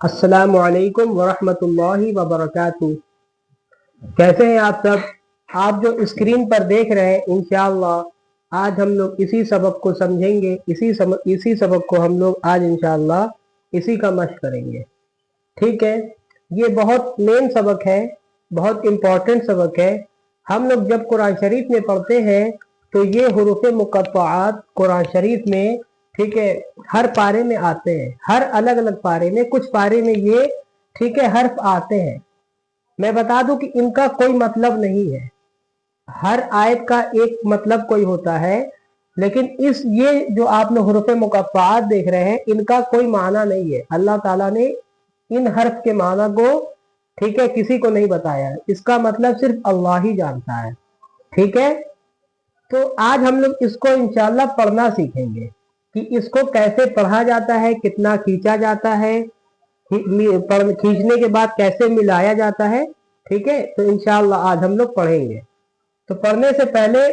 अस्सलामु अलैकुम वरहमतुल्लाहि वबरकातुहू। कैसे हैं आप सब? आप जो स्क्रीन पर देख रहे हैं, इंशाअल्लाह आज हम लोग इसी सबक को समझेंगे। इसी सबक को हम लोग आज इंशाअल्लाह इसी का मश्क करेंगे। ठीक है, ये बहुत मेन सबक है, बहुत इम्पोर्टेंट सबक है। हम लोग जब कुरान शरीफ में पढ़ते हैं तो ये हुरूफ मुक़त्तआत कुरान शरीफ में, ठीक है, हर पारे में आते हैं। हर अलग अलग पारे में, कुछ पारे में ये, ठीक है, हर्फ आते हैं। मैं बता दूं कि इनका कोई मतलब नहीं है। हर आयत का एक मतलब कोई होता है, लेकिन ये जो आप लोग हुरूफ मुक़त्तआत देख रहे हैं, इनका कोई माना नहीं है। अल्लाह ताला ने इन हर्फ के माना को, ठीक है, किसी को नहीं बताया है। इसका मतलब सिर्फ अल्लाह ही जानता है। ठीक है, तो आज हम लोग इसको इंशाल्लाह पढ़ना सीखेंगे कि इसको कैसे पढ़ा जाता है, कितना खींचा जाता है, खींचने के बाद कैसे मिलाया जाता है। ठीक है, तो इंशाल्लाह आज हम लोग पढ़ेंगे। तो पढ़ने से पहले,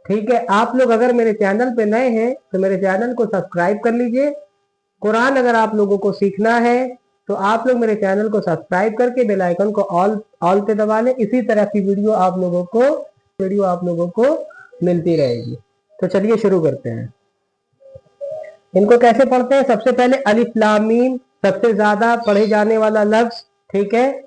ठीक है, आप लोग अगर मेरे चैनल पे नए हैं तो मेरे चैनल को सब्सक्राइब कर लीजिए। कुरान अगर आप लोगों को सीखना है तो आप लोग मेरे चैनल को सब्सक्राइब करके बेल आइकन को ऑल पे दबा लें। इसी तरह की वीडियो आप लोगों को मिलती रहेगी। तो चलिए शुरू करते हैं। इनको कैसे पढ़ते हैं? सबसे पहले अलिफ लाम मीम, सबसे ज्यादा पढ़े जाने वाला लफ्ज। ठीक है,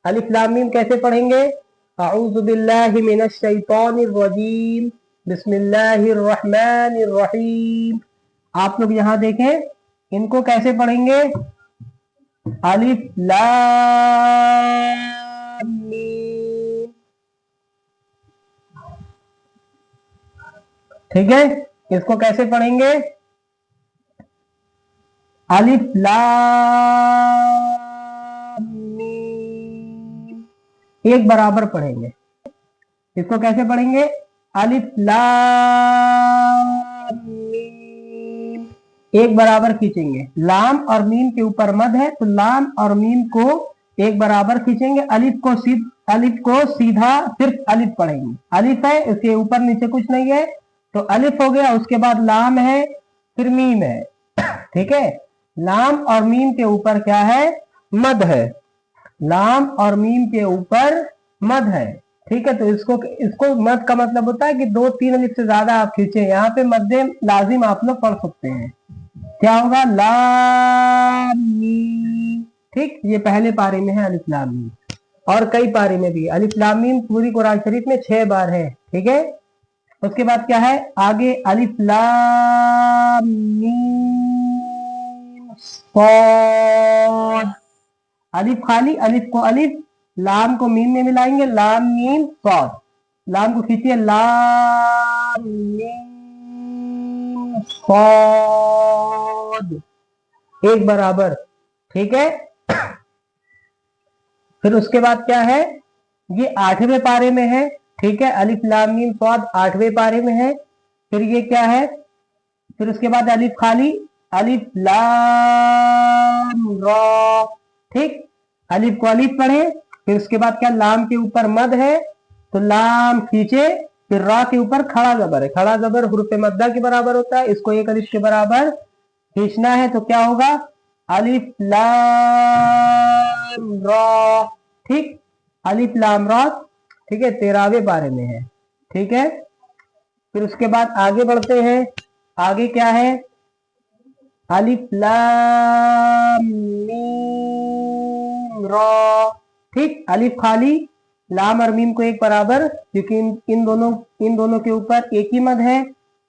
अलिफ लाम मीम कैसे पढ़ेंगे? अऊज़ु बिल्लाहि मिनश शैतानिर रजीम, बिस्मिल्लाहिर रहमानिर रहीम। आप लोग यहाँ देखें, इनको कैसे पढ़ेंगे? अलिफ लाम मीम। ठीक है, इसको कैसे पढ़ेंगे? अलिफ लाम मीम, एक बराबर पढ़ेंगे। इसको कैसे पढ़ेंगे? अलिफ लाम मीम, एक बराबर खींचेंगे। लाम और मीम के ऊपर मद है तो लाम और मीम को एक बराबर खींचेंगे। अलिफ को सीधा सिर्फ अलिफ पढ़ेंगे। अलिफ है, इसके ऊपर नीचे कुछ नहीं है, तो अलिफ हो गया। उसके बाद लाम है, फिर मीम है। ठीक है, लाम और मीम के ऊपर क्या है? मद है। लाम और मीम के ऊपर मद है। ठीक है, तो इसको मद का मतलब होता है कि 2-3 अलिफ से ज्यादा आप खींचे। यहाँ पे मद्दे लाजिम आप लोग पढ़ सकते हैं। क्या होगा? लाम मीम। ठीक, ये पहले पारे में है अलिफ लाम मीम, और कई पारे में भी अलिफ लाम मीम पूरी कुरान शरीफ में 6 बार है। ठीक है, उसके बाद क्या है आगे? अलिफ लाम मीम सॉद। अलिफ खाली, अलिफ को अलिफ, लाम को मीम में मिलाएंगे, लाम मीम सॉद। लाम को खींचिए, लाम मीम सॉद, एक बराबर। ठीक है, फिर उसके बाद क्या है? ये 8वें पारे में है। ठीक है, अलिफ लाम मीम सॉद 8वें पारे में है। फिर ये क्या है? फिर उसके बाद अलिफ खाली, अलिफ लाम रा। ठीक, अलिफ को अलिफ पढ़े, फिर उसके बाद क्या? लाम के ऊपर मद है तो लाम खींचे, फिर रा के ऊपर खड़ा जबर है। खड़ा जबर हुरूफ मद्दा के बराबर होता है, इसको एक अलिफ के बराबर खींचना है। तो क्या होगा? अलिफ लाम रा। ठीक, अलिफ लाम रा। ठीक है, 13वें पारे में है। ठीक है, फिर उसके बाद आगे बढ़ते हैं। आगे क्या है? अलिफ लाम मीम रा। ठीक, अलिफ खाली, लाम और मीम को एक बराबर, क्योंकि इन दोनों के ऊपर एक ही मद है।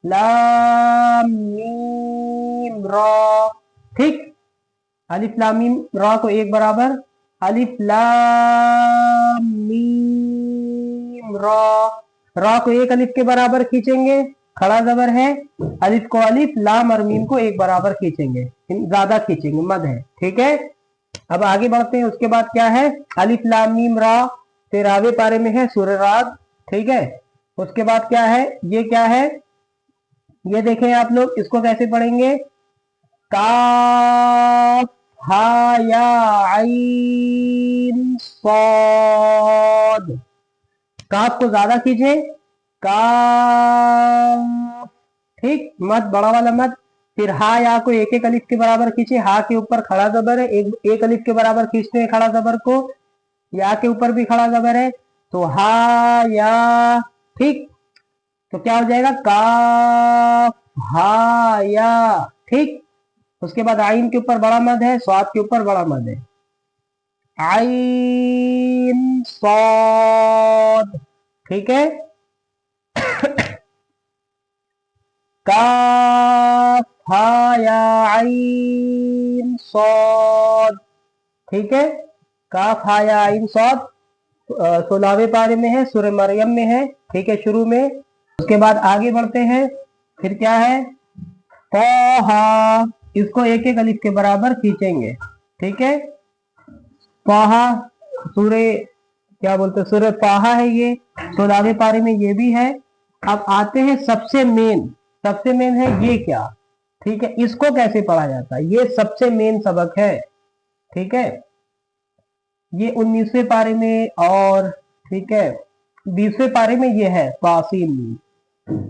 लाम मीम रा। ठीक, अलिफ लाम मीम रा को एक बराबर, अलिफ लाम मीम रा। रा को एक अलिफ के बराबर खींचेंगे, खड़ा जबर है। अलिफ को अलिफ, लाम और मीम को एक बराबर खींचेंगे, ज्यादा खींचेंगे, मद है। ठीक है, अब आगे बढ़ते हैं। उसके बाद क्या है? अलिफ लाम मीम रा 13वें पारे में है, सूरह राद। ठीक है, उसके बाद क्या है? ये क्या है? ये देखें आप लोग, इसको कैसे पढ़ेंगे? काफ हा या आइन सॉद। काफ को ज्यादा कीजिए, काफ। ठीक, मद बड़ा वाला मद। फिर हा या को एक एक अलिफ के बराबर खींचे, हा के ऊपर खड़ा जबर है, एक अलिफ के बराबर खींचते हैं खड़ा जबर को, या के ऊपर भी खड़ा जबर है, तो हा या, ठीक। तो क्या हो जाएगा, काफ हा या, ठीक। उसके बाद आइन के ऊपर बड़ा मद है, स्वाद के ऊपर बड़ा मद है, आइन सौद, ठीक है। काफ हा या आइन सौद, ठीक है। काफ हा या आइन सौद 16वें पारे में है, सूरह मरियम में है, ठीक है, शुरू में। उसके बाद आगे बढ़ते हैं, फिर क्या है, तौहा, इसको एक एक अलिफ के बराबर खींचेंगे, ठीक है। तौहा सूरह क्या बोलते हैं, सूरह तौहा है ये, 16वें पारे में ये भी है। अब आते हैं सबसे मेन है ये क्या, ठीक है, इसको कैसे पढ़ा जाता है, ये सबसे मेन सबक है, ठीक है। ये 19वें पारे में और, ठीक है, 20वें पारे में ये है तासीम,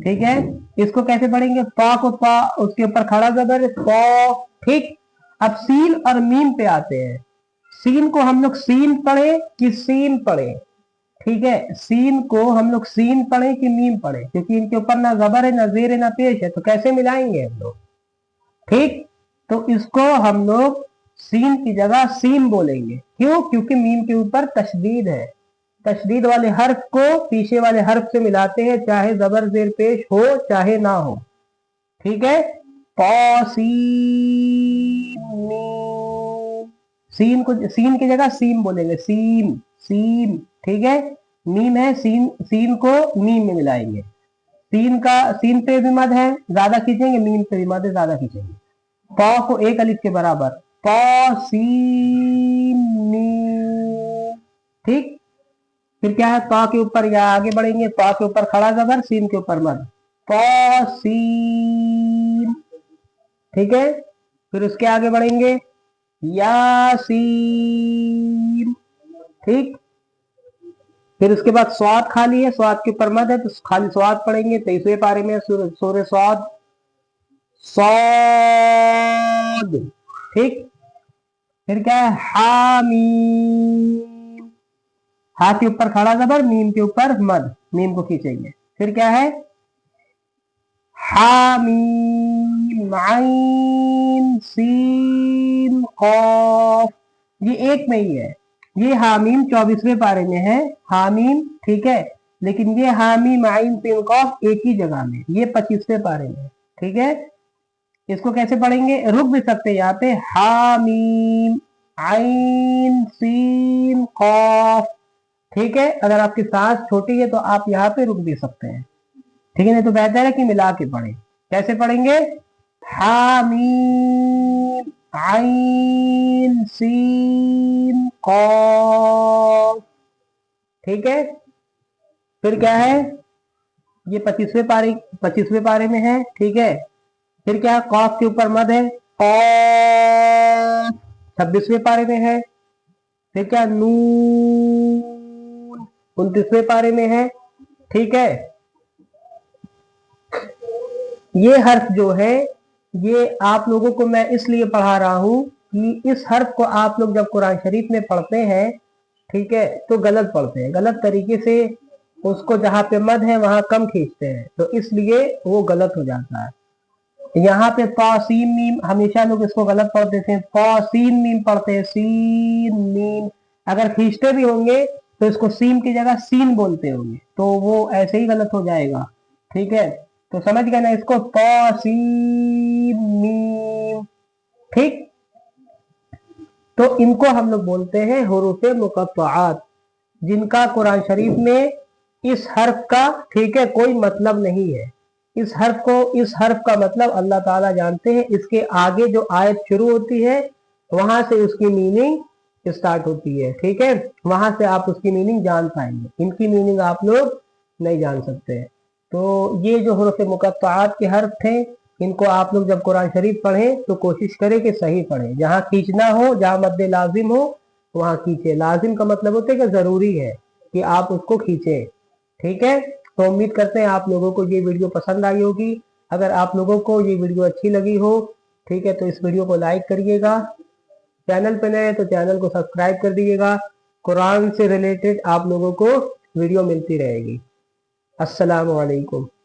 ठीक है। इसको कैसे पढ़ेंगे, पा को पा, उसके ऊपर खड़ा जबर पा, ठीक। अब सीन और मीम पे आते हैं। सीन को हम लोग सीन पढ़े कि सीन पढ़े, ठीक है, सीन को हम लोग सीन पढ़े कि मीम पढ़े, क्योंकि इनके ऊपर ना जबर है, ना जेर है, ना पेश है, तो कैसे मिलाएंगे हम लोग, ठीक। तो इसको हम लोग सीन की जगह सीम बोलेंगे, क्यों, क्योंकि मीम के ऊपर तशदीद है। तशदीद वाले हर्फ को पीछे वाले हर्फ से मिलाते हैं, चाहे जबर जेर पेश हो चाहे ना हो, ठीक है। सीन को सीन की जगह सीम बोलेंगे, सीम सीम, ठीक है। मीम है, सीन को मीम में मिलाएंगे। सीन पे भी मद है, ज्यादा खींचेंगे, मीम पे भी मद है, ज्यादा खींचेंगे। पा को एक अलिफ के बराबर, पा सीन मीम, ठीक। फिर क्या है, पा के ऊपर या आगे बढ़ेंगे, पा के ऊपर खड़ा जबर, सीन के ऊपर मद, पा सीन, ठीक है। फिर उसके आगे बढ़ेंगे, यासीन, ठीक। फिर उसके बाद स्वाद खाली है, स्वाद के ऊपर मद है, तो खाली स्वाद पढ़ेंगे। 23वें पारे में सूरह स्वाद, स्वाद, ठीक। फिर क्या है, हामीम, हा के ऊपर खड़ा जबर, मीम के ऊपर मद, मीम को खींचेंगे। फिर क्या है, हामीम आइन सीन कॉफ, ये एक में ही है। ये हामीम 24वें पारे में है, हामीम, ठीक है, लेकिन ये हामीम आइन सीन कॉफ एक ही जगह में, ये 25वें पारे में, ठीक है। इसको कैसे पढ़ेंगे, रुक भी सकते हैं यहाँ पे, हामीम आइन सीन कॉफ, ठीक है। अगर आपकी सांस छोटी है तो आप यहाँ पे रुक भी सकते हैं, ठीक है, नहीं तो बेहतर है कि मिला के पढ़ें। कैसे पढ़ेंगे, हामीम आइन सीन कॉफ, ठीक है। फिर क्या है, ये 25वें पारे में है, ठीक है। फिर क्या, कॉफ के ऊपर मद है, कॉफ 26वें पारे में है। फिर क्या, नून 29वें पारे में है, ठीक है। ये हर्फ जो है, ये आप लोगों को मैं इसलिए पढ़ा रहा हूं कि इस हर्फ को आप लोग जब कुरान शरीफ में पढ़ते हैं, ठीक है, तो गलत पढ़ते हैं, गलत तरीके से उसको जहां पे मद है वहां कम खींचते हैं, तो इसलिए वो गलत हो जाता है। यहाँ पे तासीम मीम, हमेशा लोग इसको गलत पढ़ देते हैं, तासीम मीम पढ़ते हैं, सीन मीम। अगर खींचते भी होंगे तो इसको सीम की जगह सीन बोलते होंगे, तो वो ऐसे ही गलत हो जाएगा, ठीक है। तो समझ गए ना इसको, तासीम मीम, ठीक। तो इनको हम लोग बोलते हैं हुरूफे मुक़त्तआत, जिनका कुरान शरीफ में इस हर्फ का, ठीक है, कोई मतलब नहीं है। इस हर्फ का मतलब अल्लाह ताला जानते हैं। इसके आगे जो आयत शुरू होती है वहां से उसकी मीनिंग स्टार्ट होती है, ठीक है, वहां से आप उसकी मीनिंग जान पाएंगे, इनकी मीनिंग आप लोग नहीं जान सकते। तो ये जो हुरूफ मुक़त्तआत के हर्फ थे, इनको आप लोग जब कुरान शरीफ पढ़ें तो कोशिश करें कि सही पढ़ें, जहां खींचना हो, जहां मद्दे लाजिम हो वहां खींचे। लाजिम का मतलब होता है कि जरूरी है कि आप उसको खींचे, ठीक है। तो उम्मीद करते हैं आप लोगों को ये वीडियो पसंद आई होगी। اگر آپ لوگوں کو یہ ویڈیو اچھی لگی ہو ٹھیک ہے تو اس ویڈیو کو لائک کریے گا، چینل پہ نئے تو چینل کو سبسکرائب کر دیجیے گا، قرآن سے ریلیٹڈ آپ لوگوں کو ویڈیو ملتی رہے گی۔ السلام علیکم۔